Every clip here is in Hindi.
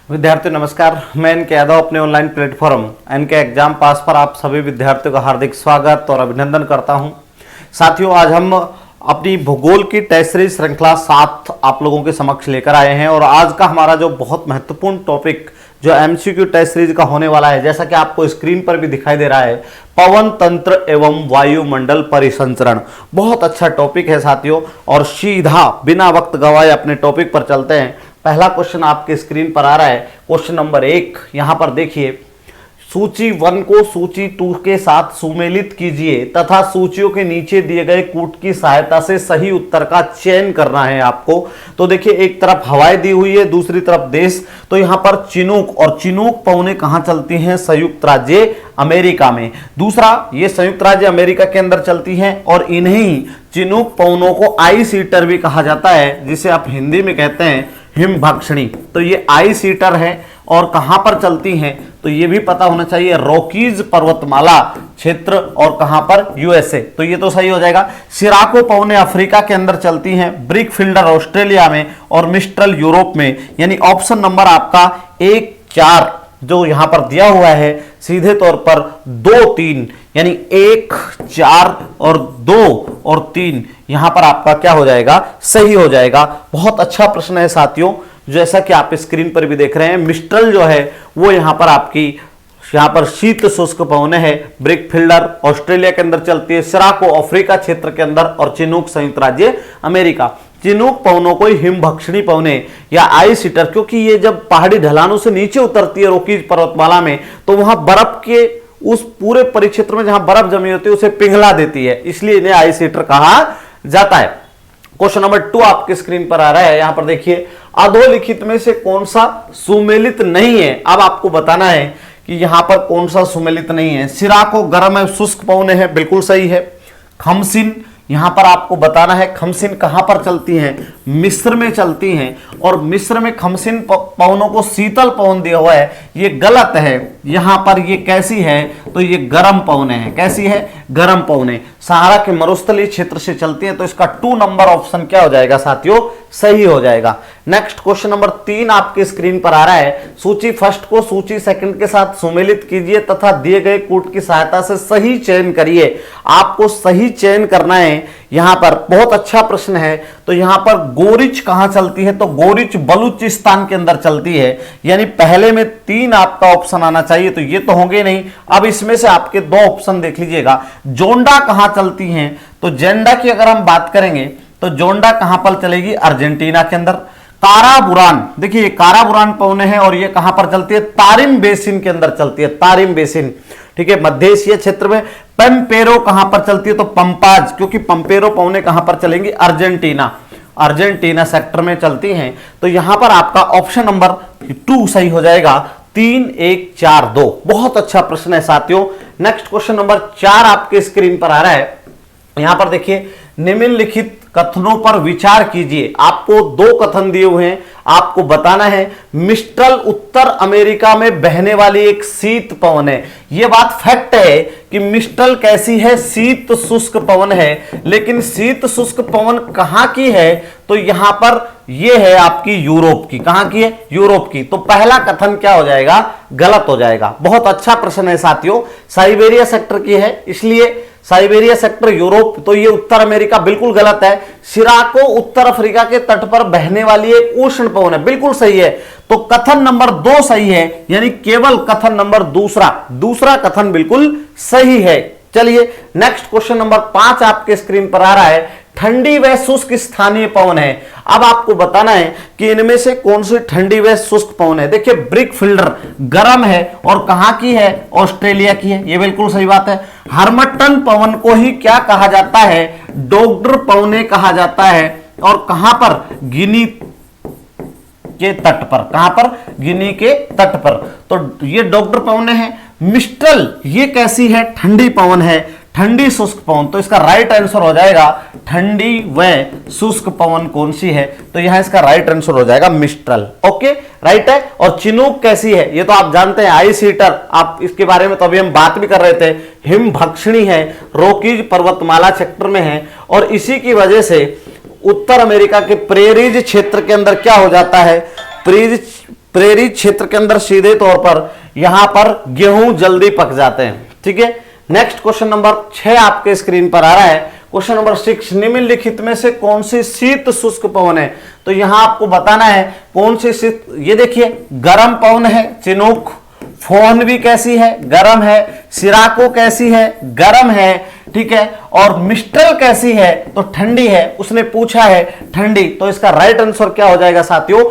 विद्यार्थी नमस्कार, मैं एनके यादव अपने online platform NK exam pass पर आप सभी विद्यार्थियों का हार्दिक स्वागत और अभिनंदन करता हूं। साथियों, आज हम अपनी भूगोल की टेस्ट सीरीज श्रृंखला 7 आप लोगों के समक्ष लेकर आए हैं और आज का हमारा जो बहुत महत्वपूर्ण टॉपिक जो एमसीक्यू टेस्ट सीरीज का होने वाला है, जैसा कि आपको स्क्रीन पर भी दिखाई दे रहा है, पवन तंत्र एवं वायुमंडल परिसंचरण। बहुत अच्छा टॉपिक है साथियों, और सीधा बिना वक्त गवाए अपने टॉपिक पर चलते हैं। पहला क्वेश्चन आपके स्क्रीन पर आ रहा है, क्वेश्चन नंबर 1। यहां पर देखिए, सूची 1 को सूची 2 के साथ सुमेलित कीजिए तथा सूचियों के नीचे दिए गए कूट की सहायता से सही उत्तर का चयन करना है आपको। तो देखिए, एक तरफ हवाएं दी हुई है, दूसरी तरफ देश। तो यहां पर चिनूक, और चिनूक पौने कहां चलती हैं? संयुक्त राज्य अमेरिका में। दूसरा, ये संयुक्त राज्य अमेरिका के अंदर चलती हैं और इन्हीं चिनूक पौनों को आइस ईटर भी कहा जाता है, जिसे आप हिंदी में कहते हैं हिमभक्षणी। तो ये आइस ईटर है और कहां पर चलती हैं? तो ये भी पता होना चाहिए, रॉकीज पर्वतमाला क्षेत्र, और कहां पर? यूएसए। तो ये तो सही हो जाएगा। सिराको पौने अफ्रीका के अंदर चलती हैं, ब्रिक फिल्डर ऑस्ट्रेलिया में और मिस्ट्रल यूरोप में। यानी ऑप्शन नंबर आपका 1, 4 जो यहां पर दिया हुआ है, सीधे तौर पर 2, 3, यानी 1, 4 और 2 और 3 यहां पर आपका क्या हो जाएगा? सही हो जाएगा। बहुत अच्छा प्रश्न है साथियों, जैसा कि आप स्क्रीन पर भी देख रहे हैं। मिस्ट्रल जो है वो यहां पर आपकी शीत शुष्क पवनें है, ब्रिक फिल्डर ऑस्ट्रेलिया के अंदर चलती है, सिराको अफ्रीका क्षेत्र के अंदर, और चिनूक संयुक्त राज्य अमेरिका। चिनूक पवनों को हिमभक्षणी पवने या आइस ईटर, क्योंकि ये जब पहाड़ी ढलानों से नीचे उतरती है रॉकीज पर्वतमाला में, तो वहां बर्फ के उस पूरे परिक्षेत्र में जहां बर्फ जमी होती है उसे पिघला देती है, इसलिए इन्हें आइस ईटर कहा जाता है। क्वेश्चन नंबर 2 आपके स्क्रीन पर आ रहा है। यहां पर देखिए, अधोलिखित में से कौन सा सुमेलित नहीं है? अब आपको बताना है कि यहां पर कौन सा सुमेलित नहीं है। सिराको गर्म है, शुष्क पवने है, बिल्कुल सही है। खमसिन, यहां पर आपको बताना है खमसिन कहां पर चलती हैं? मिस्र में चलती हैं, और मिस्र में खमसिन पवनों को शीतल पवन दिया हुआ है, ये गलत है। यहां पर ये कैसी है? तो ये गर्म पवने हैं। कैसी है? गर्म पवने। सहारा के मरुस्थलीय क्षेत्र से चलती हैं, तो इसका 2 नंबर ऑप्शन क्या हो जाएगा साथियों? सही हो जाएगा। नेक्स्ट क्वेश्चन नंबर 3 आपके स्क्रीन पर आ रहा है। सूची फर्स्ट को सूची सेकंड के साथ सुमेलित कीजिए तथा दिए गए कूट की सहायता से सही चयन करिए। आपको सही चयन करना है। यहां पर बहुत अच्छा प्रश्न है। तो यहां पर गोरिच कहां चलती है? तो गोरिच बलूचिस्तान के अंदर चलती है। यानी पहले में 3 आपका ऑप्शन आना चाहिए, तो ये तो होंगे नहीं। अब इसमें से आपके 2 ऑप्शन देख लीजिएगा। जोंडा कहां चलती हैं? तो जोंडा की अगर हम बात करेंगे तो जोंडा कहां पर चलेगी? अर्जेंटीना के अंदर। काराबुरान, देखिए काराबुरान पवने हैं और ये कहां पर चलती है? तारिम बेसिन के अंदर चलती है, तारिम बेसिन। ठीक है, मध्य एशिया क्षेत्र में। पंपेरो कहां पर चलती है? तो पंपाज, क्योंकि पंपेरो पवने कहां पर चलेंगी? अर्जेंटीना, अर्जेंटीना सेक्टर में चलती हैं। तो यहां पर आपका ऑप्शन नंबर 2 सही हो जाएगा। 3, 1, 4, 2। बहुत अच्छा प्रश्न है साथियों। नेक्स्ट क्वेश्चन नंबर 4 आपके स्क्रीन पर आ रहा है। यहां पर देखिए, निम्नलिखित कथनों पर विचार कीजिए। आपको 2 कथन दिए हुए हैं, आपको बताना है। मिस्ट्रल उत्तर अमेरिका में बहने वाली एक शीत पवन है। यह बात फैक्ट है कि मिस्ट्रल कैसी है? शीत शुष्क पवन है। लेकिन शीत शुष्क पवन कहां की है? तो यहां पर यह है आपकी यूरोप की। कहां की है? यूरोप की। तो पहला कथन क्या हो जाएगा? गलत हो जाएगा। बहुत अच्छा प्रश्न है साथियों। साइबेरिया सेक्टर की है, इसलिए साइबेरिया सेक्टर यूरोप, तो ये उत्तर अमेरिका बिल्कुल गलत है। सिराको उत्तर अफ्रीका के तट पर बहने वाली एक उष्ण पवन है, बिल्कुल सही है। तो कथन नंबर 2 सही है, यानी केवल कथन नंबर दूसरा कथन बिल्कुल सही है। चलिए नेक्स्ट क्वेश्चन नंबर 5 आपके स्क्रीन पर आ रहा है। ठंडी व शुष्क स्थानीय पवन है। अब आपको बताना है कि इनमें से कौन सी ठंडी व शुष्क पवन है। देखिए, ब्रिक फिल्डर गर्म है और कहां की है? ऑस्ट्रेलिया की है, ये बिल्कुल सही बात है। हर्मटन पवन को ही क्या कहा जाता है? डोग्डर पवने कहा जाता है, और कहां पर? गिनी के तट पर। कहां पर? गिनी के तट पर। तो ये डोग्डर पवने हैं। मिस्ट्रल ये कैसी है? ठंडी पवन है, ठंडी शुष्क पवन। तो इसका राइट आंसर हो जाएगा ठंडी व शुष्क पवन कौन सी है? तो यहां इसका राइट आंसर हो जाएगा मिस्ट्रल। ओके, राइट है। और चिनूक कैसी है? ये तो आप जानते हैं, आइस हीटर। आप इसके बारे में तो अभी हम बात भी कर रहे थे। हिमभक्षणी है, रॉकीज पर्वतमाला क्षेत्र में है, और इसी की वजह से उत्तर अमेरिका के प्रेरीज क्षेत्र के अंदर क्या हो जाता है? प्रेरी क्षेत्र के अंदर सीधे तौर पर यहां पर गेहूं जल्दी पक जाते हैं। ठीक है, नेक्स्ट क्वेश्चन नंबर 6 आपके स्क्रीन पर आ रहा है। क्वेश्चन नंबर 6, निम्नलिखित में से कौन सी शीत शुष्क पवन है? तो यहां आपको बताना है कौन सी शीत। ये देखिए, गर्म पवन है चिनूक, फोहन भी कैसी है? गर्म है। सिराको कैसी है? गर्म है। ठीक है, और मिस्ट्रल कैसी है? तो ठंडी है। उसने पूछा है ठंडी, तो इसका राइट आंसर क्या हो जाएगा साथियों?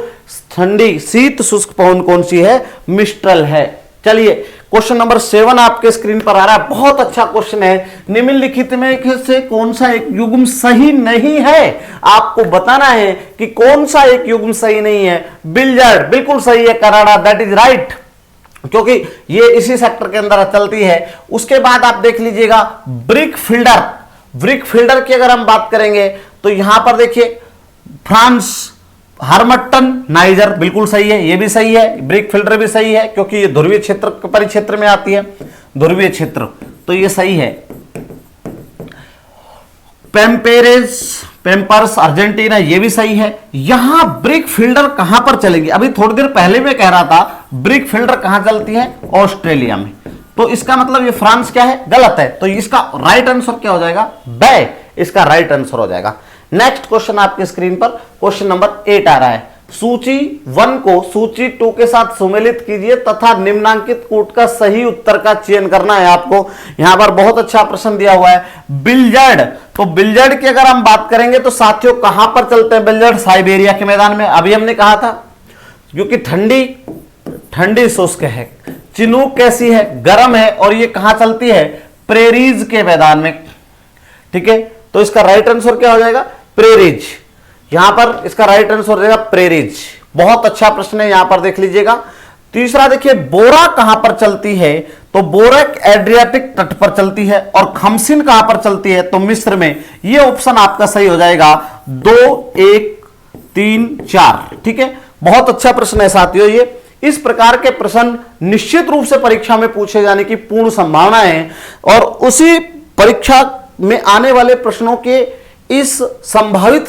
ठंडी शीत शुष्क पवन कौन सी है? मिस्ट्रल है। चलिए, क्वेश्चन नंबर 7 आपके स्क्रीन पर आ रहा है। बहुत अच्छा क्वेश्चन है। निम्नलिखित में से कौन सा एक युग्म सही नहीं है? आपको बताना है कि कौन सा एक युग्म सही नहीं है। बिल्जर्ड बिल्कुल सही है, कनाडा, दैट इज राइट, क्योंकि ये इसी सेक्टर के अंदर चलती है। उसके बाद आप देख लीजिएगा ब्रिक फिल्डर। ब्रिक फिल्डर की अगर हम बात करेंगे तो यहां पर देखिए फ्रांस, हार्मट्टन, नाइजर बिल्कुल सही है, ये भी सही है। ब्रिक फिल्डर भी सही है क्योंकि ये ध्रुवीय क्षेत्र परिक्षेत्र में आती है, ध्रुवीय क्षेत्र, तो ये सही है। पेम्पर्स अर्जेंटीना, ये भी सही है। यहां ब्रिक फिल्डर कहां पर चलेगी? अभी थोड़ी देर पहले मैं कह रहा था ब्रिक फिल्डर कहां चलती है? ऑस्ट्रेलिया में। तो इसका मतलब ये फ्रांस क्या है? गलत है। तो इसका राइट आंसर क्या हो जाएगा? बे, इसका राइट आंसर हो जाएगा। नेक्स्ट क्वेश्चन आपके स्क्रीन पर क्वेश्चन नंबर 8 आ रहा है। सूची 1 को सूची 2 के साथ सुमेलित कीजिए तथा निम्नांकित कूट का सही उत्तर का चयन करना है आपको। यहां पर बहुत अच्छा प्रश्न दिया हुआ है। बिल्जर्ड, तो बिल्जर्ड की अगर हम बात करेंगे तो साथियों कहां पर चलते हैं बिल्जर्ड? साइबेरिया के मैदान में। अभी हमने कहा था क्योंकि ठंडी शुष्क है। चिनूक कैसी है? गर्म है, और ये कहां चलती है? प्रेरीज के मैदान में। ठीक है, तो इसका राइट आंसर क्या हो जाएगा? प्रेरीज। यहां पर इसका राइट आंसर हो जाएगा प्रेरीज। बहुत अच्छा प्रश्न है, यहां पर देख लीजिएगा। तीसरा देखिए, बोरा कहां पर चलती है? तो बोरक एड्रियाटिक तट पर चलती है। और खमसिन कहां पर चलती है? तो मिस्र में। यह ऑप्शन आपका सही हो जाएगा 2, 1, 3, 4। ठीक है, बहुत अच्छा प्रश्न है साथियों। ये इस प्रकार के प्रश्न निश्चित रूप से परीक्षा में पूछे जाने की पूर्ण संभावना है, और उसी परीक्षा में आने वाले प्रश्नों के इस संभावित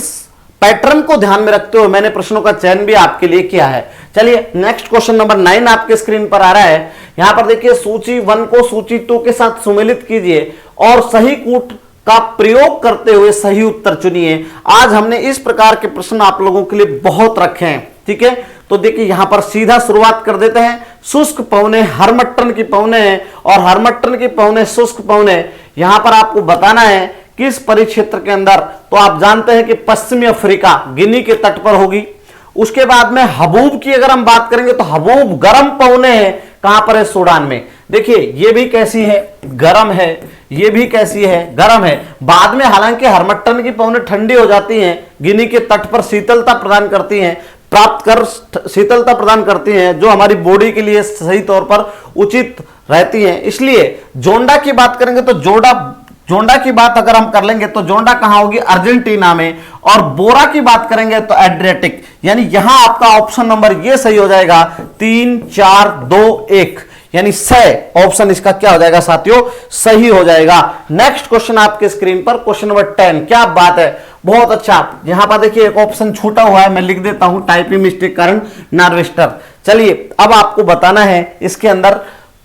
पैटर्न को ध्यान में रखते हुए मैंने प्रश्नों का चयन भी आपके लिए किया है। चलिए, नेक्स्ट क्वेश्चन नंबर 9 आपके स्क्रीन पर आ रहा है। यहां पर देखिए, सूची 1 को सूची 2 के साथ सुमेलित कीजिए और सही कूट का प्रयोग करते हुए सही उत्तर चुनिए। आज हमने इस प्रकार के प्रश्न आप लोगों के लिए बहुत रखे हैं। ठीक है, तो देखिए यहां पर सीधा शुरुआत कर देते हैं। शुष्क पवने हार्मट्टन की पवने हैं, और हार्मट्टन की पवने शुष्क पवने यहां पर आपको बताना है किस परिक्षेत्र के अंदर। तो आप जानते हैं कि पश्चिमी अफ्रीका, गिनी के तट पर होगी। उसके बाद में हबूब की अगर हम बात करेंगे तो हबूब गर्म पवने हैं, कहां पर है? सूडान में। देखिए ये भी कैसी है? गर्म है। ये भी कैसी है? गर्म है। बाद में हालांकि हार्मट्टन की पवने ठंडी हो जाती हैं, गिनी के तट पर शीतलता प्रदान करती हैं, शीतलता प्रदान करती हैं, जो हमारी बॉडी के लिए सही तौर पर उचित रहती हैं। इसलिए जोंडा की बात करेंगे तो जोंडा की बात अगर हम कर लेंगे तो जोंडा कहां होगी? अर्जेंटीना में। और बोरा की बात करेंगे तो एड्रियाटिक। यानी यहां आपका ऑप्शन नंबर ये सही हो जाएगा 3, 4, 2, 1, यानी ऑप्शन इसका क्या हो जाएगा साथियों? सही हो जाएगा। नेक्स्ट क्वेश्चन आपके स्क्रीन पर क्वेश्चन नंबर 10। क्या बात है, बहुत अच्छा। यहां पर देखिए एक ऑप्शन छूटा हुआ है, मैं लिख देता हूं टाइपिंग मिस्टेक कारण, नार्वेस्टर। चलिए, अब आपको बताना है इसके अंदर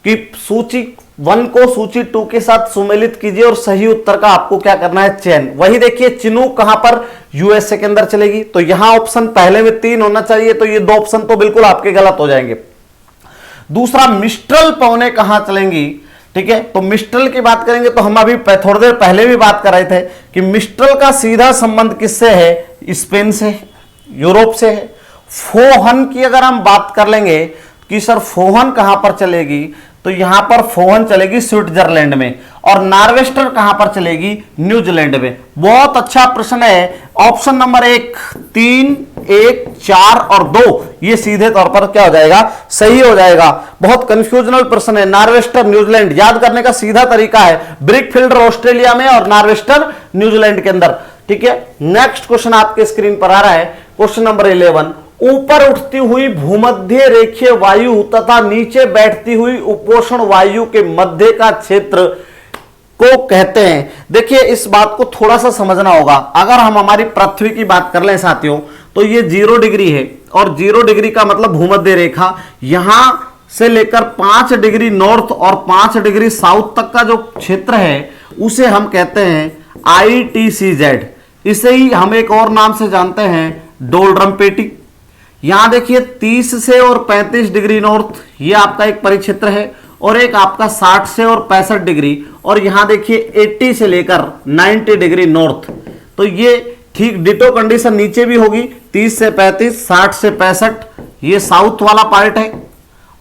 कि सूची 1 को सूची 2 के साथ सुमेलित कीजिए और सही उत्तर का आपको क्या करना है? चयन। वही देखिए, चिनूक कहां पर? यूएसए के अंदर चलेगी। तो यहां ऑप्शन पहले में 3 होना चाहिए, तो ये 2 ऑप्शन तो बिल्कुल आपके गलत हो जाएंगे। दूसरा, मिस्ट्रल पवने कहां चलेंगी? ठीक है, तो मिस्ट्रल की बात करेंगे तो हम अभी थोड़ी देर पहले भी बात कर रहे थे कि मिस्ट्रल का सीधा संबंध किससे है? स्पेन से, यूरोप से है। फोहन की अगर हम बात कर लेंगे कि सर फोहन कहां पर चलेगी, तो यहां पर फोहन चलेगी स्विट्जरलैंड में। और नार्वेस्टर कहां पर चलेगी? न्यूजीलैंड में। बहुत अच्छा प्रश्न है। ऑप्शन नंबर 1, 3, 1, 4 और 2 ये सीधे तौर पर क्या हो जाएगा? सही हो जाएगा। बहुत कंफ्यूजनल प्रश्न है। नार्वेस्टर न्यूजीलैंड याद करने का सीधा तरीका है, ब्रिक फिल्डर ऑस्ट्रेलिया में और नार्वेस्टर न्यूजीलैंड के अंदर। ठीक है, नेक्स्ट क्वेश्चन आपके स्क्रीन पर आ रहा है क्वेश्चन नंबर 11। ऊपर उठती हुई भूमध्य रेखीय वायु तथा नीचे बैठती हुई उपोष्ण वायु के मध्य का क्षेत्र को कहते हैं। देखिए इस बात को थोड़ा सा समझना होगा। अगर हम हमारी पृथ्वी की बात कर लें साथियों, तो ये 0 डिग्री है और 0 डिग्री का मतलब भूमध्य रेखा यहां से लेकर 5 डिग्री नॉर्थ और 5 डिग्री साउथ तक का जो क्षेत्र है उसे हम कहते हैं ITCZ। इसे ही हम एक और नाम से जानते हैं डोलड्रम पेटी। यहां देखिए 30 से और 35 डिग्री नॉर्थ ये आपका एक परिक्षेत्र है और एक आपका 60 से और 65 डिग्री, और यहां देखिए 80 से लेकर 90 डिग्री नॉर्थ। तो ये ठीक डिटो कंडीशन नीचे भी होगी, 30 से 35, 60 से 65 ये साउथ वाला पार्ट है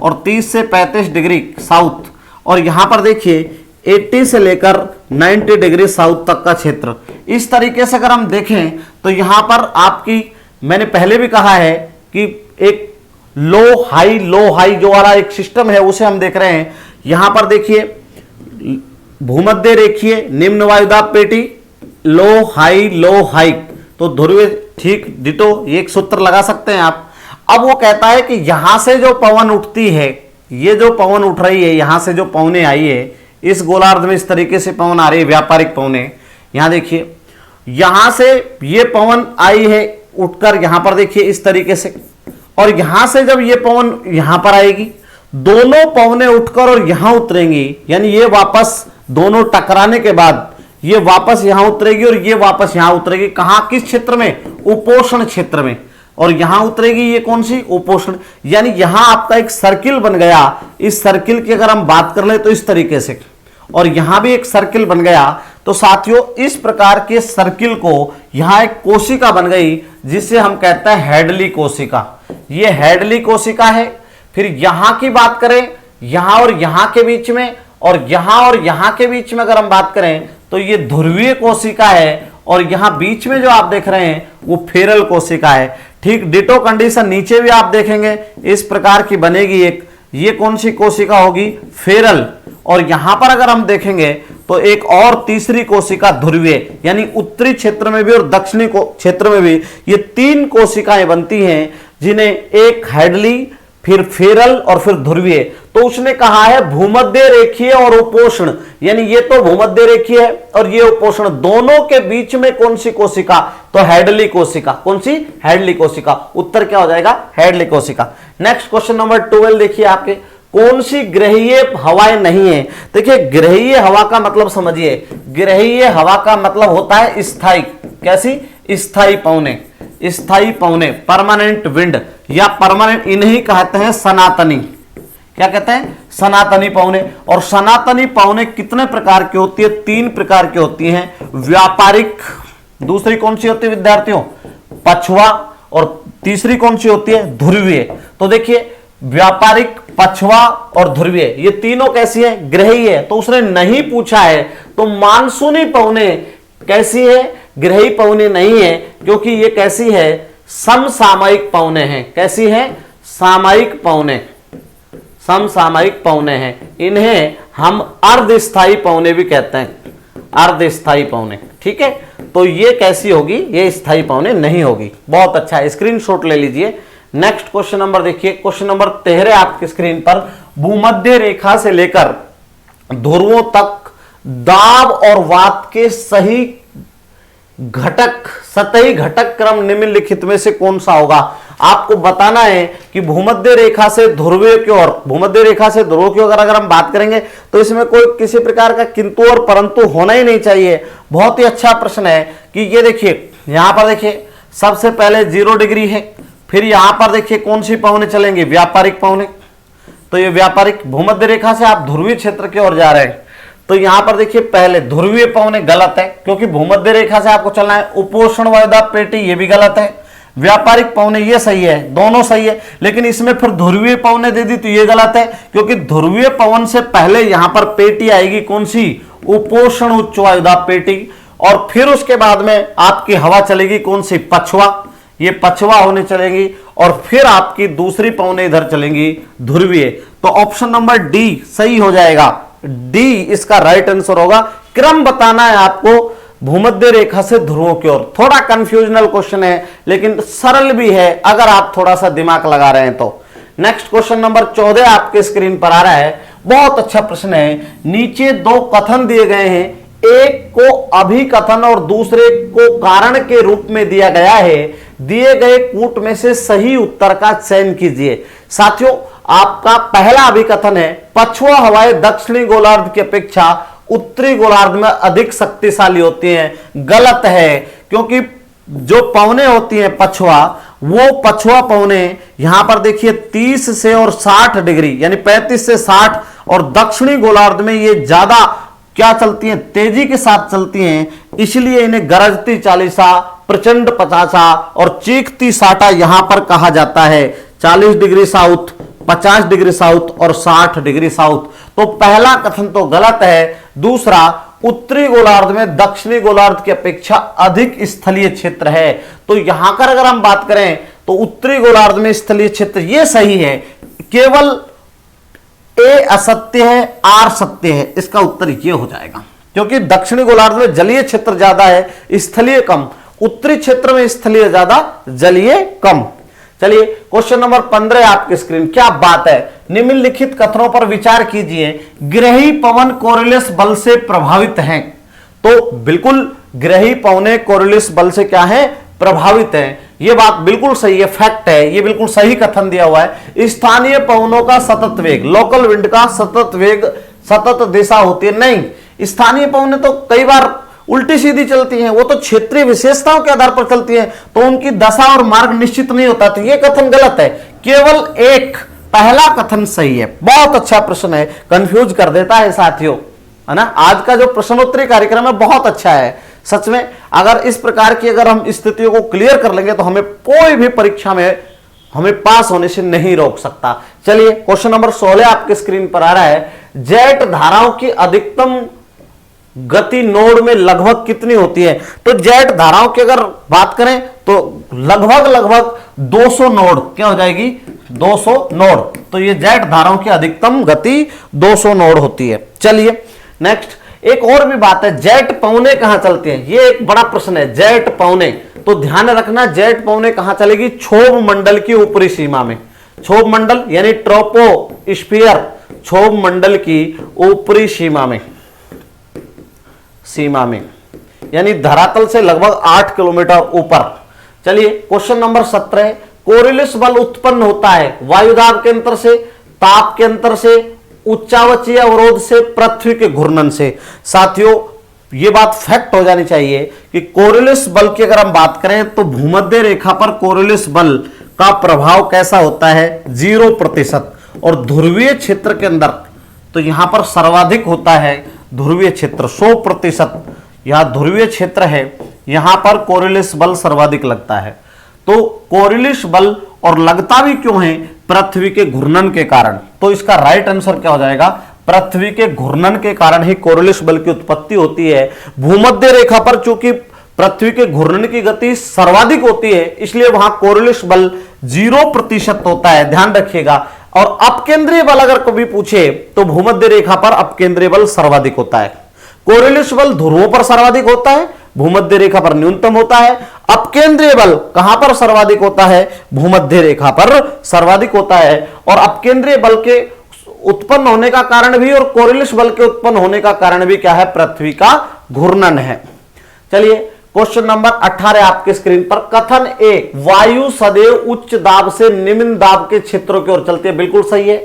और 30 से 35 डिग्री साउथ, और यहां पर देखिए 80 से लेकर 90 डिग्री साउथ तक का क्षेत्र। इस तरीके से अगर हम देखें तो यहां पर आपकी, मैंने पहले भी कहा है कि एक लो हाई जो वाला एक सिस्टम है उसे हम देख रहे हैं। यहां पर देखिए भूमध्य रेखीय निम्न वायुदाब पेटी, लो हाई, तो ध्रुवीय ठीक डिटो, ये एक सूत्र लगा सकते हैं आप। अब वो कहता है कि यहां से जो पवन उठती है, ये जो पवन उठ रही है, यहां से जो पवनें आई है इस गोलार्ध में इस तरीके से पवन आ रही है, व्यापारिक पवनें। यहां देखिए यहां से ये पवन आई है उठकर यहां पर देखिए इस तरीके से, और यहां से जब ये पवन यहां पर आएगी, दोनों पवनें उठकर और यहां उतरेंगी, यानी ये वापस दोनों टकराने के बाद ये वापस यहां उतरेगी और ये वापस यहां उतरेगी। कहां, किस क्षेत्र में? उपोष्ण क्षेत्र में। और यहां उतरेगी ये कौन सी? उपोष्ण। यानी यहां आपका एक सर्किल बन गया। इस सर्किल की अगर हम बात कर ले तो इस तरीके से, और यहां भी एक सर्किल बन गया। तो साथियों इस प्रकार के सर्किल को यहां एक कोशिका बन गई जिसे हम कहते हैं हैडली कोशिका। ये हैडली कोशिका है। फिर यहां की बात करें, यहां और यहां के बीच में, और यहां के बीच में अगर हम बात करें तो ये ध्रुवीय कोशिका है, और यहां बीच में जो आप देख रहे हैं वो फेरल कोशिका है। ठीक डिटो कंडीशन नीचे भी आप देखेंगे इस प्रकार की बनेगी एक, ये कौन सी कोशिका होगी? फेरल। और यहां पर अगर हम देखेंगे तो एक और तीसरी कोशिका ध्रुवीय, यानी उत्तरी क्षेत्र में भी और दक्षिणी क्षेत्र में भी ये 3 कोशिकाएं बनती हैं, जिन्हें एक हैडली, फिर फेरल और फिर ध्रुवीय। तो उसने कहा है भूमध्य रेखीय और उपोष्ण, यानी ये तो भूमध्य रेखीय है और ये उपोष्ण, दोनों के बीच में कौन सी कोशिका? तो हैडली कोशिका। कौन सी? हैडली कोशिका। उत्तर क्या हो जाएगा? हैडली कोशिका। नेक्स्ट क्वेश्चन नंबर 12 देखिए आपके, कौन सी ग्रहीय हवाएं नहीं है? देखिए ग्रहीय हवा का मतलब समझिए, ग्रहीय हवा का मतलब होता है स्थायी। कैसी? स्थायी पवने, स्थायी पवने, परमानेंट विंड, या परमानेंट, इन्हीं कहते हैं सनातनी। क्या कहते हैं? सनातनी पवने। और सनातनी पवने कितने प्रकार की होती है? 3 प्रकार की होती हैं। व्यापारिक, दूसरी कौन सी होती है विद्यार्थियों? पछवा, और तीसरी कौन सी होती है? ध्रुवीय। तो देखिए व्यापारिक, पछवा और ध्रुवीय, ये तीनों कैसी है? ग्रहीय है। तो उसने नहीं पूछा है, तो मानसूनी पवने कैसी है? ग्रही पवने नहीं है, क्योंकि ये कैसी है? समसामयिक पवने हैं। कैसी है? सामयिक पवने, समसामयिक पवने हैं। इन्हें हम अर्धस्थायी पवने भी कहते हैं, अर्धस्थायी पवने। ठीक है, तो ये कैसी होगी? ये स्थायी पवने नहीं होगी। बहुत अच्छा, स्क्रीनशॉट ले लीजिए। नेक्स्ट क्वेश्चन नंबर देखिए, क्वेश्चन नंबर 13 आपकी स्क्रीन पर, भूमध्य रेखा से लेकर ध्रुवों तक दाब और वात के सही घटक, सतही घटक क्रम निम्नलिखित में से कौन सा होगा? आपको बताना है कि भूमध्य रेखा से ध्रुवीय की ओर, भूमध्य रेखा से ध्रुव की ओर अगर हम बात करेंगे तो इसमें कोई किसी प्रकार का किंतु और परंतु होना ही नहीं चाहिए। बहुत ही अच्छा प्रश्न है कि ये देखिए, यहां पर देखिए सबसे पहले 0 डिग्री है, फिर यहां पर देखिए कौन सी पवने चलेंगी? व्यापारिक पवने। तो ये व्यापारिक, भूमध्य रेखा से आप ध्रुवीय क्षेत्र की ओर जा रहे हैं, तो यहां पर देखिए पहले ध्रुवीय पवने गलत है, क्योंकि भूमध्य रेखा से आपको चलना है। उपोष्ण वायुदाब पेटी, ये भी गलत है। व्यापारिक पवने ये सही है, दोनों सही है, लेकिन इसमें फिर ध्रुवीय पवने दे दी तो ये गलत है, क्योंकि ध्रुवीय पवन से पहले यहां पर पेटी आएगी कौन सी? उपोष्ण उच्च वायुदाब पेटी, और फिर उसके बाद में आपकी हवा चलेगी कौन सी? पछवा, ये पछवा होने चलेगी, और फिर आपकी दूसरी पवने इधर चलेंगी ध्रुवीय। तो ऑप्शन नंबर डी सही हो जाएगा, डी इसका राइट आंसर होगा। क्रम बताना है आपको भूमध्य रेखा से ध्रुवों की ओर। थोड़ा कंफ्यूजनल क्वेश्चन है, लेकिन सरल भी है अगर आप थोड़ा सा दिमाग लगा रहे हैं तो। नेक्स्ट क्वेश्चन नंबर 14 आपके स्क्रीन पर आ रहा है, बहुत अच्छा प्रश्न है। नीचे 2 कथन दिए गए हैं, एक को अभिकथन और दूसरे को कारण के रूप में दिया गया है, दिए गए कूट में से सही उत्तर का चयन कीजिए। साथियों, आपका पहला अभिकथन है पछुआ हवाएं दक्षिणी गोलार्ध की अपेक्षा उत्तरी गोलार्ध में अधिक शक्तिशाली होती हैं। गलत है, क्योंकि जो पवने होती हैं पछुआ, वो पछुआ पवने यहां पर देखिए 30 से और 60 डिग्री यानी 35 से 60 और दक्षिणी गोलार्ध में ये ज्यादा क्या चलती हैं, तेजी के साथ चलती हैं, इसलिए इन्हें गरजती चालीसा, प्रचंड पचासा और चीखती साटा यहां पर कहा जाता है। 40 डिग्री साउथ, 50 डिग्री साउथ और 60 डिग्री साउथ। तो पहला कथन तो गलत है। दूसरा, उत्तरी गोलार्ध में दक्षिणी गोलार्ध की अपेक्षा अधिक स्थलीय क्षेत्र है। तो यहां पर अगर हम बात करें तो उत्तरी गोलार्ध में स्थलीय क्षेत्र ये सही है, केवल ए असत्य है, आर सत्य है। इसका उत्तर ये हो जाएगा, क्योंकि दक्षिणी गोलार्ध में जलीय क्षेत्र ज्यादा है, स्थलीय कम। उत्तरी क्षेत्र में स्थलीय ज्यादा, जलीय कम। चलिए क्वेश्चन नंबर 15 आपकी स्क्रीन। क्या बात है, निम्नलिखित कथनों पर विचार कीजिए। ग्रही पवन कोरिलेस बल से प्रभावित हैं। तो बिल्कुल ग्रही पवने कोरिलेस बल से क्या है, प्रभावित हैं। यह बात बिल्कुल सही है, फैक्ट है, यह बिल्कुल सही कथन दिया हुआ है। स्थानीय पवनों का सतत वेग, लोकल विंड का सतत वेग, सतत दिशा होती है। नहीं, स्थानीय पवनें तो कई बार उल्टी सीधी चलती हैं, वो तो क्षेत्रीय विशेषताओं के आधार पर चलती हैं, तो उनकी दशा और मार्ग निश्चित नहीं होता। तो यह कथन गलत है। केवल एक पहला कथन सही है। बहुत अच्छा प्रश्न है, कंफ्यूज कर देता है साथियों, है ना। आज का जो प्रश्नोत्तरी कार्यक्रम है बहुत अच्छा है सच में। अगर इस प्रकार की अगर हम स्थितियों को क्लियर कर लेंगे तो हमें कोई भी परीक्षा में हमें पास होने से नहीं रोक सकता। चलिए क्वेश्चन नंबर 16 आपके स्क्रीन पर आ रहा है। जेट धाराओं की अधिकतम गति नोड में लगभग कितनी होती है? तो जेट धाराओं की अगर बात करें तो लगभग 200 नोड क्या हो जाएगी, 200 नोड। तो ये जेट धाराओं की अधिकतम गति 200 नोड होती है। चलिए नेक्स्ट, एक और भी बात है, जेट पवने कहां चलती हैं? ये एक बड़ा प्रश्न है। जेट पवने, तो ध्यान रखना, जेट पवने कहां चलेगी? क्षोभ मंडल की ऊपरी सीमा में। क्षोभ मंडल यानी ट्रोपोस्फियर, क्षोभ मंडल की ऊपरी सीमा में, यानी धरातल से लगभग 8 किलोमीटर ऊपर। चलिए क्वेश्चन नंबर 17, कोरिलेस बल उत्पन्न होता है वायुदाब के अंतर से, ताप के अंतर से, उच्चावचीय अवरोध से, पृथ्वी के घूर्णन से। साथियों ये बात फैक्ट हो जानी चाहिए कि कोरिलेस बल की अगर हम बात करें तो भूमध्य रेखा पर कोरिलेस बल का प्रभाव कैसा होता है? 0%। और ध्रुवीय क्षेत्र के अंदर तो यहां पर सर्वाधिक होता है ध्रुवीय क्षेत्र, 100%। यहां ध्रुवीय क्षेत्र है, यहां पर कोरिलेस बल सर्वाधिक लगता है। तो कोरिलेस बल और लगता भी क्यों है? पृथ्वी के घूर्णन के कारण। तो इसका राइट आंसर क्या हो जाएगा? पृथ्वी के घूर्णन के कारण ही कोरिलेस बल की उत्पत्ति होती है। भूमध्य रेखा पर चूंकि पृथ्वी के घूर्णन की गति सर्वाधिक होती है, इसलिए वहां कोरिलेस बल 0% होता है, ध्यान रखिएगा। और अपकेंद्रीय बल अगर कभी पूछे तो भूमध्य रेखा पर अपकेंद्रीय बल सर्वाधिक होता है। कोरिलेस बल ध्रुवों पर सर्वाधिक होता है, भूमध्य रेखा पर न्यूनतम होता है। अपकेंद्रीय बल कहां पर सर्वाधिक होता है? भूमध्य रेखा पर सर्वाधिक होता है। और अपकेंद्रीय बल के उत्पन्न होने का कारण भी और कोरिलेस बल के उत्पन्न होने का कारण भी क्या है? पृथ्वी का घूर्णन है। चलिए क्वेश्चन नंबर 18 आपके स्क्रीन पर। कथन ए, वायु सदैव उच्च दाब से निम्न दाब के क्षेत्रों की ओर चलती है। बिल्कुल सही है।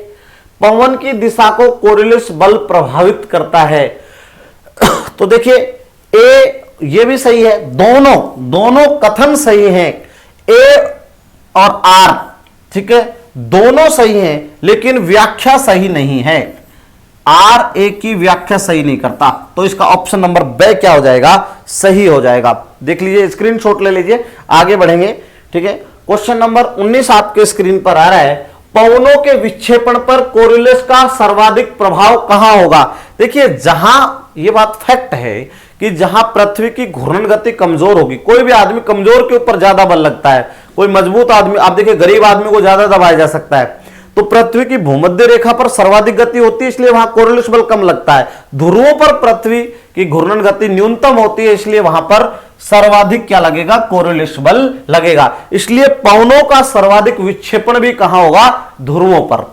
पवन की दिशा को कोरिलेस बल प्रभावित करता है। तो देखिए ए, ये भी सही है, दोनों कथन सही हैं। ए और आर, ठीक है, दोनों सही हैं, लेकिन व्याख्या सही नहीं है। आर ए की व्याख्या सही नहीं करता, तो इसका ऑप्शन नंबर बे क्या हो जाएगा? सही हो जाएगा। देख लीजिए, स्क्रीनशॉट ले लीजिए, आगे बढ़ेंगे। ठीक है, क्वेश्चन नंबर 19 आपके स्क्रीन पर आ रहा है। पवनों के विक्षेपण पर कोरिलेस का सर्वाधिक प्रभाव कहां होगा? देखिए, जहां यह बात फैक्ट है कि जहां पृथ्वी की घूर्णन गति कमजोर होगी, कोई भी आदमी कमजोर के ऊपर ज्यादा बल लगता है, कोई मजबूत आदमी, आप देखिए गरीब आदमी को ज्यादा दबाया जा सकता है। तो पृथ्वी की भूमध्य रेखा पर सर्वाधिक गति होती है, इसलिए वहां कोरिलेस बल कम लगता है। ध्रुवों पर पृथ्वी की घूर्णन गति न्यूनतम होती है, इसलिए वहां पर सर्वाधिक क्या लगेगा? कोरिलेस बल लगेगा। इसलिए पवनों का सर्वाधिक विक्षेपण भी कहां होगा? ध्रुवों पर।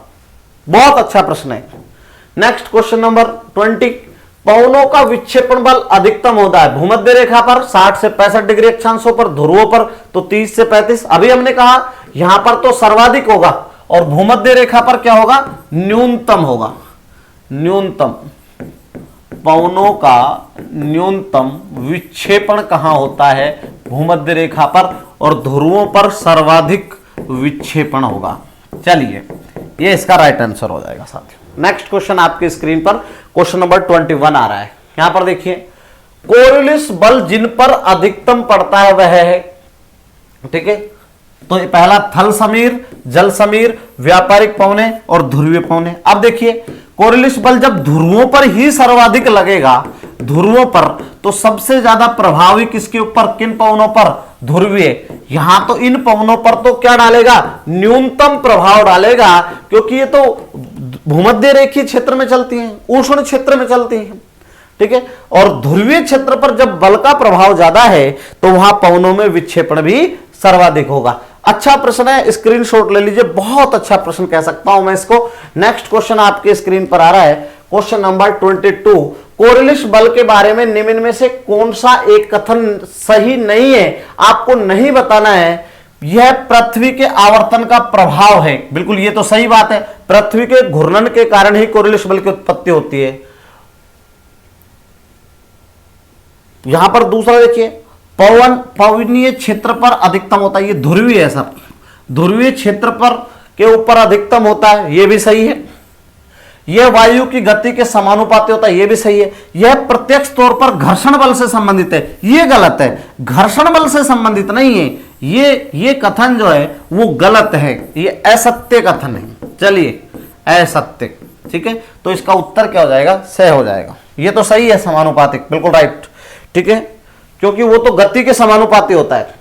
बहुत अच्छा प्रश्न है। नेक्स्ट क्वेश्चन नंबर 20, पवनों का विक्षेपण बल अधिकतम होता है भूमध्य रेखा पर 60 से 65 डिग्री अक्षांशों पर, ध्रुवों पर तो 30 से 35। अभी हमने कहा यहां पर तो सर्वाधिक होगा और भूमध्य रेखा पर क्या होगा, न्यूनतम होगा। न्यूनतम पवनों का न्यूनतम विक्षेपण कहां होता है, भूमध्य रेखा पर, और ध्रुवों पर सर्वाधिक विक्षेपण होगा। चलिए ये इसका राइट आंसर हो जाएगा साथियों। नेक्स्ट क्वेश्चन आपकी स्क्रीन पर क्वेश्चन नंबर 21 आ रहा है। यहां पर देखिए, कोरियोलिस बल जिन पर अधिकतम पड़ता है वह है, ठीक है, तो ये पहला थल समीर, जल समीर, व्यापारिक पवने और ध्रुवीय पवने। अब देखिए कोरियोलिस बल जब ध्रुवों पर ही सर्वाधिक लगेगा, ध्रुवों पर, तो सबसे ज्यादा प्रभावी किसके ऊपर, किन पवनों पर, ध्रुवीय। यहां तो इन पवनों पर तो क्या डालेगा, न्यूनतम प्रभाव डालेगा, क्योंकि ये तो भूमध्य रेखीय क्षेत्र में चलती हैं, उष्ण क्षेत्र में चलती हैं, ठीक है। और ध्रुवीय क्षेत्र पर जब बल का प्रभाव ज्यादा है तो वहां पवनों में विक्षेपण भी सर्वाधिक होगा। अच्छा प्रश्न है, स्क्रीनशॉट ले लीजिए, बहुत अच्छा प्रश्न कह सकता हूं मैं इसको। नेक्स्ट क्वेश्चन आपके स्क्रीन पर आ रहा है, क्वेश्चन नंबर 22। कोरियोलिस बल के बारे में निम्न में से कौन सा एक कथन सही नहीं है, आपको नहीं बताना है। यह पृथ्वी के आवर्तन का प्रभाव है, बिल्कुल ये तो सही बात है, पृथ्वी के घूर्णन के कारण ही कोरियोलिस बल की उत्पत्ति होती है। यहां पर दूसरा देखिए, पवनीय क्षेत्र पर अधिकतम होता है, ये ध्रुवीय है सर, ध्रुवीय क्षेत्र पर के ऊपर अधिकतम होता है, ये भी सही है। यह वायु की गति के समानुपाती होता है, यह भी सही है। यह प्रत्यक्ष तौर पर घर्षण बल से संबंधित है, यह गलत है, घर्षण बल से संबंधित नहीं है, ये कथन जो है वो गलत है, ये असत्य कथन है। चलिए असत्य, ठीक है, तो इसका उत्तर क्या हो जाएगा, सही हो जाएगा। ये तो सही है, समानुपातिक, बिल्कुल राइट, ठीक है, क्योंकि वो तो गति के समानुपाती होता है।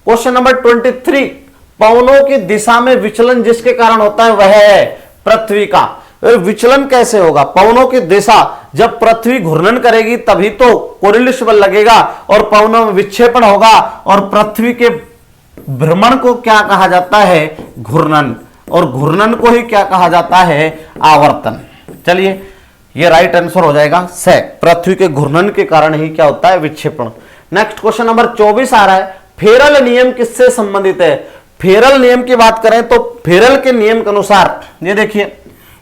क्वेश्चन नंबर 23, पवनों की दिशा में विचलन जिसके कारण होता है वह है पृथ्वी का। विचलन कैसे होगा, पवनों की दिशा, जब पृथ्वी घूर्णन करेगी तभी तो कोरियोलिस बल लगेगा और पवनों में विक्षेपण होगा, और पृथ्वी के भ्रमण को क्या कहा जाता है, घूर्णन, और घूर्णन को ही क्या कहा जाता है, आवर्तन। चलिए ये राइट आंसर हो जाएगा से, पृथ्वी के घूर्णन के कारण ही क्या होता है, विक्षेपण। नेक्स्ट क्वेश्चन नंबर 24 आ रहा है, फेरल नियम किससे संबंधित है। फेरल नियम की बात करें तो फेरल के नियम के अनुसार, ये देखिए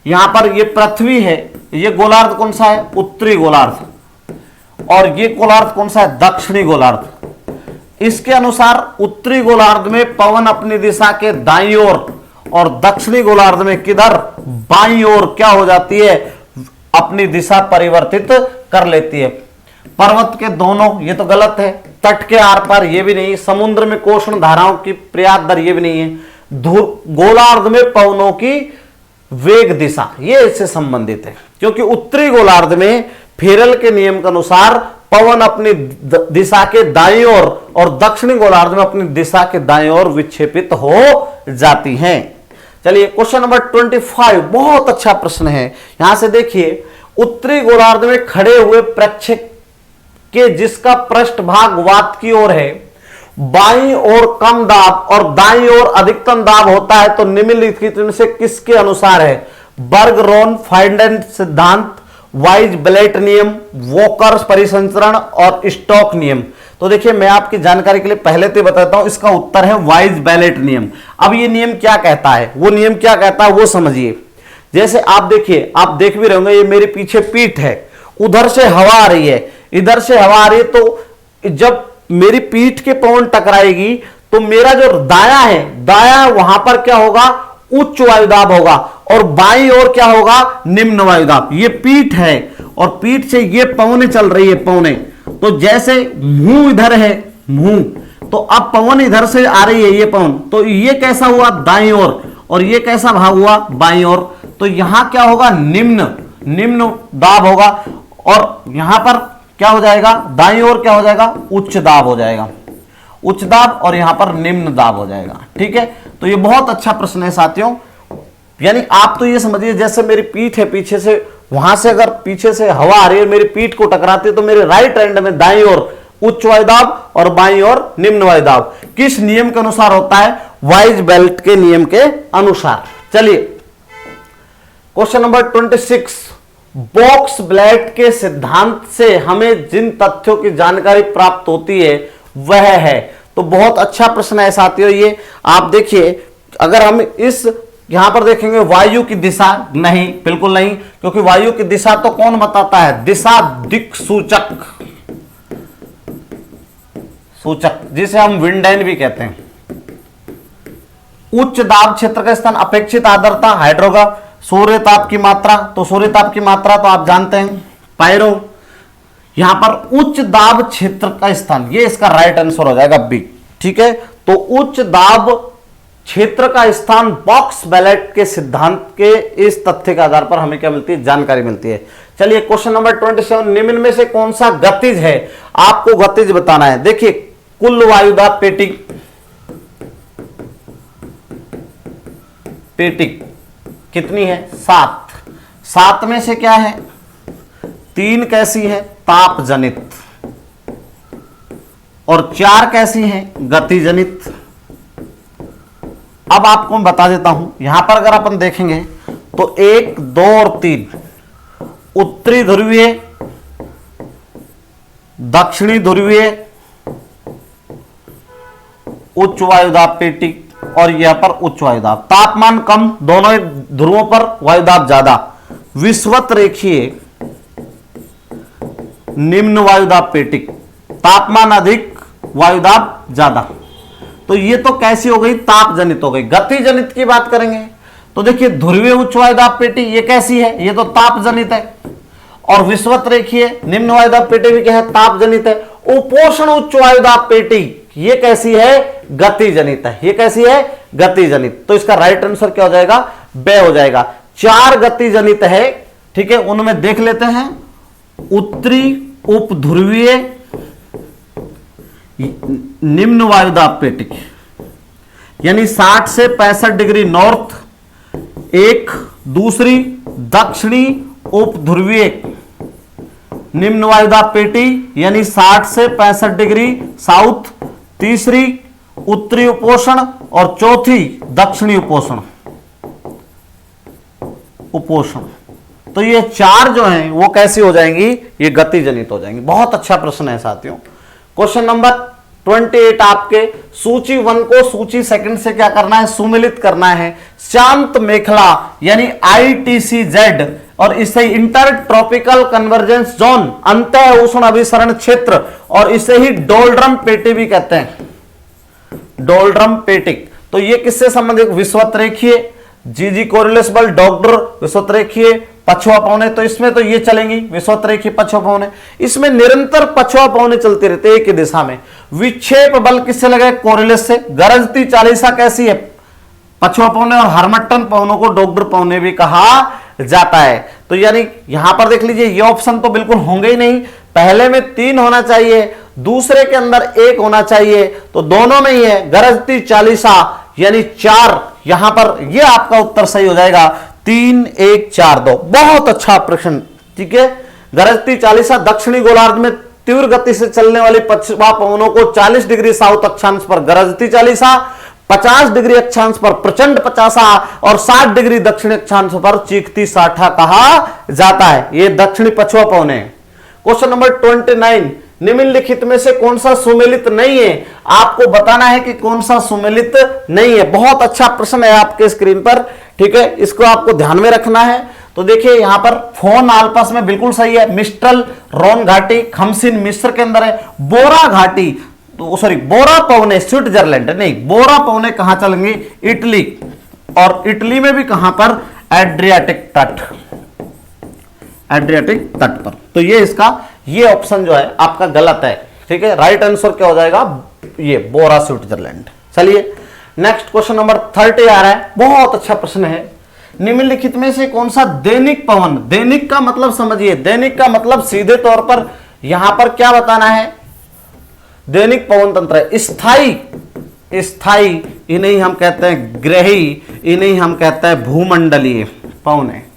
यहां पर ये पृथ्वी है, ये गोलार्ध कौन सा है, उत्तरी गोलार्ध, और ये गोलार्ध कौन सा है, दक्षिणी गोलार्ध। इसके अनुसार उत्तरी गोलार्ध में पवन अपनी दिशा के दाईं ओर और दक्षिणी गोलार्ध में किधर, बाईं ओर क्या हो जाती है, अपनी दिशा परिवर्तित कर लेती है। पर्वत के दोनों, ये तो गलत है, तट के आर पार, ये भी नहीं, समुद्र में कोषण धाराओं की पर्याप्त दर, ये भी नहीं है। गोलार्ध में पवनों की वेग दिशा, ये इससे संबंधित है, क्योंकि उत्तरी गोलार्ध में फेरल के नियम के अनुसार पवन अपनी दिशा के दाईं ओर और दक्षिणी गोलार्ध में अपनी दिशा के दाईं ओर विक्षेपित हो जाती हैं। चलिए क्वेश्चन नंबर 25, बहुत अच्छा प्रश्न है। यहां से देखिए, उत्तरी गोलार्ध में खड़े हुए प्रक्षेप के जिसका पृष्ठभाग वात की ओर है, बाईं ओर कम दाब और दाईं ओर अधिकतम दाब होता है, तो निम्नलिखित में से किसके अनुसार है, बर्ग रोन फाइंडेंट सिद्धांत, वाइज बेलेट नियम, वोकर परिसंचरण और स्टोक नियम। तो देखिए मैं आपकी जानकारी के लिए पहले तो बताता हूं, इसका उत्तर है वाइज बेलेट नियम। अब ये नियम क्या कहता है, वो नियम क्या कहता है वो समझिए। जैसे आप देखिए, आप देख भी रहे होंगे, ये मेरे पीछे पीठ है, उधर से हवा आ रही है, इधर से हवा आ रही है, तो जब मेरी पीठ के पवन टकराएगी तो मेरा जो दाया है, दाया वहां पर क्या होगा, उच्च वायुदाब होगा, और बाईं ओर क्या होगा, निम्न वायुदाब। ये पीठ है और पीठ से ये पवने चल रही है, पवने, तो जैसे मुंह इधर है, मुंह, तो अब पवन इधर से आ रही है, ये पवन, तो ये कैसा हुआ, दाईं ओर, और ये कैसा भाग हुआ, बाईं ओर। तो यहां क्या होगा, निम्न दाब होगा, और यहां पर क्या हो जाएगा, दाईं ओर क्या हो जाएगा, उच्च दाब हो जाएगा, उच्च दाब, और यहां पर निम्न दाब हो जाएगा। ठीक है, तो ये बहुत अच्छा प्रश्न है साथियों। यानी आप तो ये समझिए, जैसे मेरी पीठ है, पीछे से, वहां से अगर पीछे से हवा आ रही है, मेरी पीठ को टकराती है, तो मेरे राइट हैंड में दाईं ओर उच्च वायुदाब और बाईं ओर निम्न वायुदाब किस नियम के अनुसार होता है, वाइज बेल्ट के नियम के अनुसार। चलिए क्वेश्चन नंबर 26, बॉक्स ब्लैट के सिद्धांत से हमें जिन तथ्यों की जानकारी प्राप्त होती है वह है। तो बहुत अच्छा प्रश्न है साथियों ये। आप देखिए, अगर हम इस यहां पर देखेंगे वायु की दिशा, नहीं, बिल्कुल नहीं, क्योंकि वायु की दिशा तो कौन बताता है? दिशा दिक सूचक, जिसे हम विंडेन भी कहते हैं। उच्च दाब क्षेत्र का स्थान, अपेक्षित आर्द्रता, हाइड्रोग्राफ, सूर्य ताप की मात्रा, तो सूर्य ताप की मात्रा तो आप जानते हैं, पायरो। यहां पर उच्च दाब क्षेत्र का स्थान, ये इसका राइट आंसर हो जाएगा बी। ठीक है, तो उच्च दाब क्षेत्र का स्थान बॉक्स ब्लैट के सिद्धांत के इस तथ्य के आधार पर हमें क्या मिलती है? जानकारी मिलती है। चलिए क्वेश्चन नंबर 27, निम्न में से कौन सा गतिज है? आपको गतिज बताना है। देखिए, कुल वायुदाब पेटी कितनी है? 7। 7 में से क्या है? 3 कैसी है? ताप जनित, और 4 कैसी है? गति जनित। अब आपको मैं बता देता हूं, यहां पर अगर अपन देखेंगे तो 1, 2 और 3 उत्तरी ध्रुवीय, दक्षिणी ध्रुवीय, उच्च वायुदाब पेटी, और यहां पर उच्च वायुदाब। तापमान कम दोनों ध्रुवों पर, वायुदाब ज्यादा। विषुवत रेखीय निम्न वायुदाब पेटी, तापमान अधिक, वायुदाब ज्यादा। तो ये तो कैसी हो गई? ताप जनित हो गई। गति जनित की बात करेंगे तो देखिए, ध्रुवीय उच्च वायुदाब पेटी ये कैसी है? ये तो ताप जनित है। और विषुवत रेखीय निम्न वायुदाब पेटी भी क्या है? ताप जनित है। उपोष्ण उच्च वायुदाब पेटी ये कैसी है? गति जनित है। ये कैसी है? गति जनित। तो इसका राइट आंसर क्या हो जाएगा? बे हो जाएगा। 4 गति जनित है। ठीक है, उनमें देख लेते हैं। उत्तरी उपध्रुवीय निम्न वायुदाब पेटी, यानी 60 से 65 डिग्री नॉर्थ, एक। दूसरी दक्षिणी उपध्रुवीय निम्न वायुदाब पेटी, यानी 60 से 65 डिग्री साउथ। तीसरी उत्तरी उपोषण, और चौथी दक्षिणी उपोषण। तो ये 4 जो हैं वो कैसी हो जाएंगी? ये गति जनित हो जाएंगी। बहुत अच्छा प्रश्न है साथियों। क्वेश्चन नंबर 28 आपके सूची 1 को सूची 2 से क्या करना है? सुमिलित करना है। शांत मेखला यानी ITCZ, और इसे इंटर ट्रॉपिकल कन्वर्जेंस जोन, अंतः उष्ण अभिसरण क्षेत्र, और इसे ही डोल्ड्रम पेटी भी कहते हैं। डोल्ड्रम पेटी, तो ये किससे संबंधित? विषुवत रेखीय, जी कोरिलेस बल, डॉग्डर, विषुवत रेखीय, पछुआ पौने। तो इसमें तो ये चलेंगी विषुवत रेखीय, पछुआ पौने। इसमें निरंतर पछुआ पौने चलते रहते हैं एक ही दिशा में। विक्षेप बल किससे लगे? कोरिलेस से। गरजती चालीसा कैसी है? पछुआ पौने, और हरमट्टन पौनों को डॉग्डर पौने भी कहा जाता है। तो यानी यहां पर देख लीजिए, ये ऑप्शन तो बिल्कुल होंगे ही नहीं। पहले में 3 होना चाहिए, दूसरे के अंदर 1 होना चाहिए, तो दोनों में ही है। गरजती चालीसा यानी 4, यहां पर ये आपका उत्तर सही हो जाएगा। 3, 1, 4, 2। बहुत अच्छा प्रश्न। ठीक है, गरजती चालीसा दक्षिणी गोलार्ध में तीव्र गति से चलने वाली पछुआ पवनों को 40 डिग्री साउथ अक्षांश पर गरजती चालीसा, 50 डिग्री अक्षांश पर प्रचंड पचासा, और 60 डिग्री दक्षिण अक्षांश पर चीखती साठा कहा जाता है। ये दक्षिणी पछुआ पवन है। क्वेश्चन नंबर 29, निम्नलिखित में से कौन सा सुमेलित नहीं है? आपको बताना है कि कौन सा सुमेलित नहीं है। बहुत अच्छा प्रश्न है आपके स्क्रीन पर। ठीक है, इसको आपको ध्यान में रखना है। तो देखिए यहां पर फोन आल्पस में बिल्कुल सही है। मिस्ट्रल रोन घाटी खमसिन मिस्र के अंदर है। बोरा घाटी, तो सॉरी, बोरा पवने स्विट्जरलैंड नहीं, बोरा पवने कहां चलेंगे? इटली, और इटली में भी कहां पर? एड्रियाटिक तट, एड्रियाटिक तट पर। तो ये इसका ये ऑप्शन जो है आपका गलत है। ठीक है, राइट आंसर क्या हो जाएगा? ये बोरा स्विट्जरलैंड। चलिए नेक्स्ट क्वेश्चन नंबर 30 आ रहा है। बहुत अच्छा प्रश्न है। निम्नलिखित में से कौन सा दैनिक पवन, दैनिक का मतलब समझिए, दैनिक का मतलब सीधे तौर पर यहां पर क्या बताना है? दैनिक पवन तंत्र है। स्थाई, स्थाई इन्हें हम कहते हैं ग्रही, इन्हें हम कहते हैं भूमंडलीय पवन है।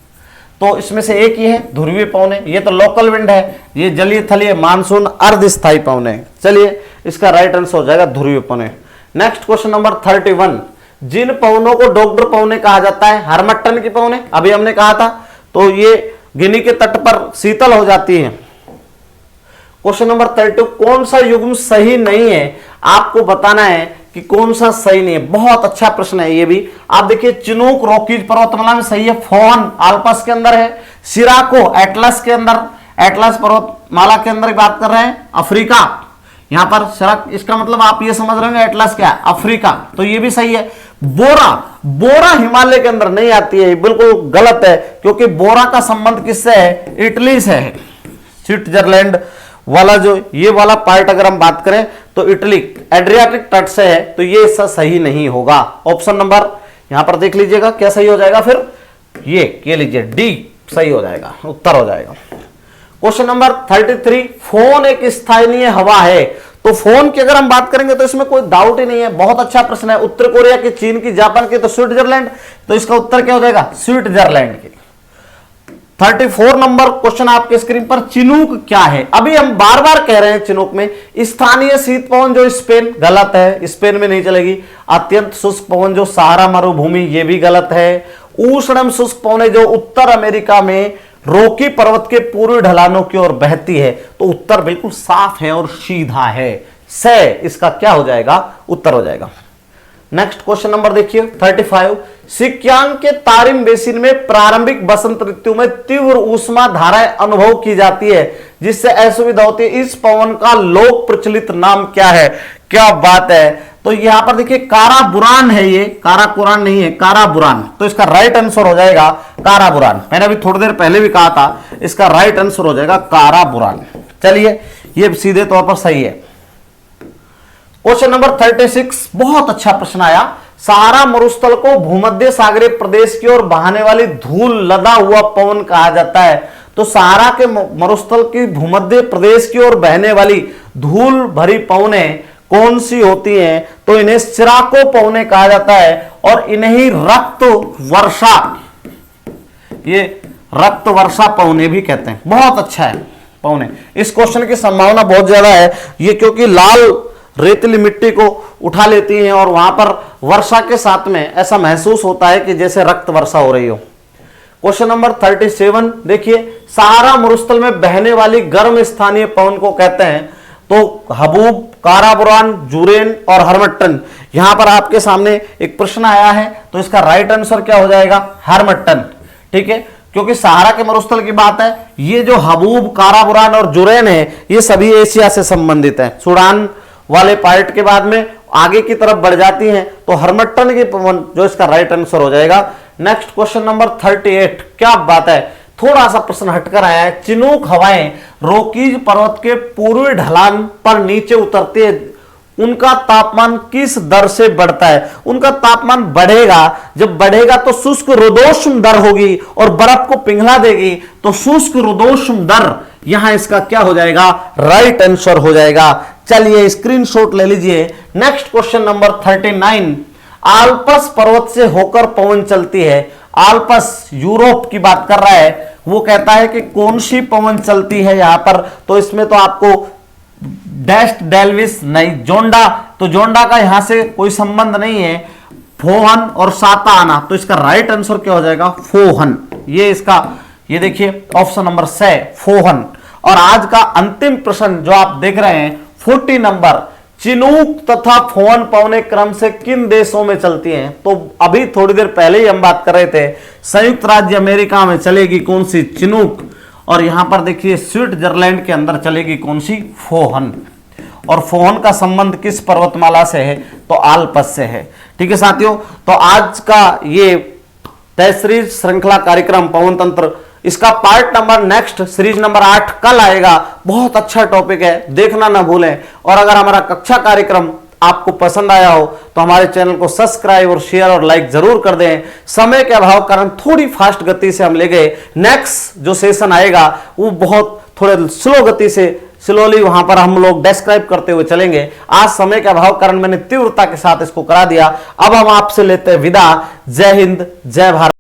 तो इसमें से एक ही है ध्रुवीय पवन है। ये तो लोकल विंड है, ये जलीय थलीय मानसून अर्धस्थायी पवन है। चलिए इसका राइट आंसर हो जाएगा ध्रुवीय पवन है। नेक्स्ट क्वेश्चन नंबर 31, जिन पवनों को डॉग्डर पवने कहा जाता है? हरमट्टन की पवने, अभी हमने कहा था। तो ये गिनी के तट पर शीतल हो जाती है। क्वेश्चन नंबर 32, कौन सा युग्म सही नहीं है, आपको बताना है कि कौन सा सही नहीं है। बहुत अच्छा प्रश्न है ये भी। आप देखिए, चिनूक रोकीज पर्वतमाला में सही है, फोहन आल्पस के अंदर है, सिराको एटलस के अंदर, एटलस पर्वतमाला के अंदर बात कर रहे हैं, अफ्रीका यहां पर सिराक, इसका मतलब आप ये समझ रहे होंगे एटलस क्या है, अफ्रीका, तो ये भी सही है। बोरा, बोरा हिमालय के अंदर नहीं आती है, बिल्कुल गलत है, क्योंकि बोरा का संबंध किससे है, इटली से है। स्विट्जरलैंड वाला जो ये वाला पार्ट अगर हम बात करें तो इटली एड्रियाटिक तट से है, तो ये सही नहीं होगा। ऑप्शन नंबर यहां पर देख लीजिएगा क्या सही हो जाएगा, फिर ये लीजिए डी सही हो जाएगा, उत्तर हो जाएगा। क्वेश्चन नंबर 33, फोन एक स्थानीय हवा है, तो फोन की अगर हम बात करेंगे तो इसमें कोई डाउट ही नहीं है, बहुत अच्छा प्रश्न है। उत्तर कोरिया की, चीन की, जापान की, तो स्विट्जरलैंड, तो इसका उत्तर क्या हो जाएगा, स्विट्जरलैंड की। 34 नंबर क्वेश्चन आपके स्क्रीन पर, चिनूक क्या है। अभी हम बार बार कह रहे हैं चिनूक में स्थानीय शीत पवन जो स्पेन, गलत है, स्पेन में नहीं चलेगी। अत्यंत शुष्क पवन जो सहारा मरुभूमि, ये भी गलत है। उष्ण शुष्क पवन जो उत्तर अमेरिका में रॉकी पर्वत के पूर्वी ढलानों की ओर बहती है, तो उत्तर बिल्कुल साफ है और सीधा है, से इसका क्या हो जाएगा, उत्तर हो जाएगा। नेक्स्ट क्वेश्चन नंबर देखिए 35, सिक्यांग के तारिम बेसिन में प्रारंभिक बसंत ऋतु में तीव्र ऊष्मा धाराएं अनुभव की जाती है, जिससे असुविधा होती है। इस पवन का लोक प्रचलित नाम क्या है, क्या बात है। तो यहां पर देखिए काराबुरान है, ये काराकुरान नहीं है, काराबुरान, तो इसका राइट आंसर हो जाएगा काराबुरान। मैंने अभी थोड़ी देर पहले भी कहा था, इसका राइट आंसर हो जाएगा काराबुरान। चलिए ये सीधे तौर पर सही है। क्वेश्चन नंबर 36, बहुत अच्छा प्रश्न आया। सहारा मरुस्थल को भूमध्य सागरीय प्रदेश की ओर बहाने वाली धूल लदा हुआ पवन कहा जाता है। तो सहारा के मरुस्थल की भूमध्य प्रदेश की ओर बहने वाली धूल भरी पवनें कौन सी होती हैं, तो इन्हें सिराको पवनें कहा जाता है, और इन्हें ही रक्त वर्षा, ये रक्त वर्षा पवनें भी कहते हैं। बहुत अच्छा है पवनें, इस क्वेश्चन की संभावना बहुत ज्यादा है ये, क्योंकि लाल रेतीली मिट्टी को उठा लेती हैं और वहां पर वर्षा के साथ में ऐसा महसूस होता है कि जैसे रक्त वर्षा हो रही हो। क्वेश्चन नंबर 37 देखिए, सहारा मरुस्थल में बहने वाली गर्म स्थानीय पवन को कहते हैं, तो हबूब, काराबुरान, जुरेन और हरमट्टन। यहां पर आपके सामने एक प्रश्न आया है, तो इसका राइट आंसर क्या हो जाएगा, हरमट्टन। ठीक है, क्योंकि सहारा के मरुस्थल की बात है, ये जो हबूब, काराबुरान और जुरेन है, ये सभी एशिया से संबंधित है। सूडान वाले पार्ट के बाद में आगे की तरफ बढ़ जाती हैं, तो हरमट्टन की पवन जो इसका राइट आंसर हो जाएगा। नेक्स्ट क्वेश्चन नंबर 38, क्या बात है, थोड़ा सा प्रश्न हटकर आया है। चिनूक हवाएं रोकीज पर्वत के पूर्वी ढलान पर नीचे उतरती है, उनका तापमान किस दर से बढ़ता है। उनका तापमान बढ़ेगा, जब बढ़ेगा तो शुष्क रुदोष्म दर होगी और बर्फ को पिघला देगी, तो शुष्क रुदोष्म दर यहां इसका क्या हो जाएगा, राइट आंसर हो जाएगा। चलिए स्क्रीनशॉट ले लीजिए। नेक्स्ट क्वेश्चन नंबर 39, आल्पस पर्वत से होकर पवन चलती है। आल्पस यूरोप की बात कर रहा है, वो कहता है कि कौन सी पवन चलती है यहां पर, तो इसमें तो आपको डेस्ट डेल्विस नहीं, जोंडा, तो जोंडा का यहां से कोई संबंध नहीं है। फोहन और साता आना, तो इसका राइट आंसर क्या हो जाएगा, फोहन। ये इसका, ये देखिए ऑप्शन नंबर से फोहन। और आज का अंतिम प्रश्न जो आप देख रहे हैं 40 नंबर, चिनूक तथा फोहन पवनें क्रम से किन देशों में चलती हैं। तो अभी थोड़ी देर पहले ही हम बात कर रहे थे, संयुक्त राज्य अमेरिका में चलेगी कौन सी, चिनूक, और यहां पर देखिए स्विट्जरलैंड के अंदर चलेगी कौन सी, फोहन। और फोहन का संबंध किस पर्वतमाला से है, तो आल्पस से है। ठीक है साथियों, तो आज का ये टेस्ट सीरीज श्रृंखला कार्यक्रम पवन तंत्र, इसका part number next series number 8 कल आएगा। बहुत अच्छा टॉपिक है, देखना ना भूलें। और अगर हमारा कक्षा कार्यक्रम आपको पसंद आया हो तो हमारे चैनल को सब्सक्राइब और शेयर और लाइक जरूर कर दें। समय के अभाव कारण थोड़ी फास्ट गति से हम ले गए, नेक्स्ट जो सेशन आएगा वो बहुत थोड़े स्लो गति से, स्लोली वहां पर हम लोग डिस्क्राइब करते हुए चलेंगे। आज समय के अभाव कारण मैंने तीव्रता के साथ इसको करा दिया। अब हम आपसे लेते हैं विदा। जय हिंद, जय भारत।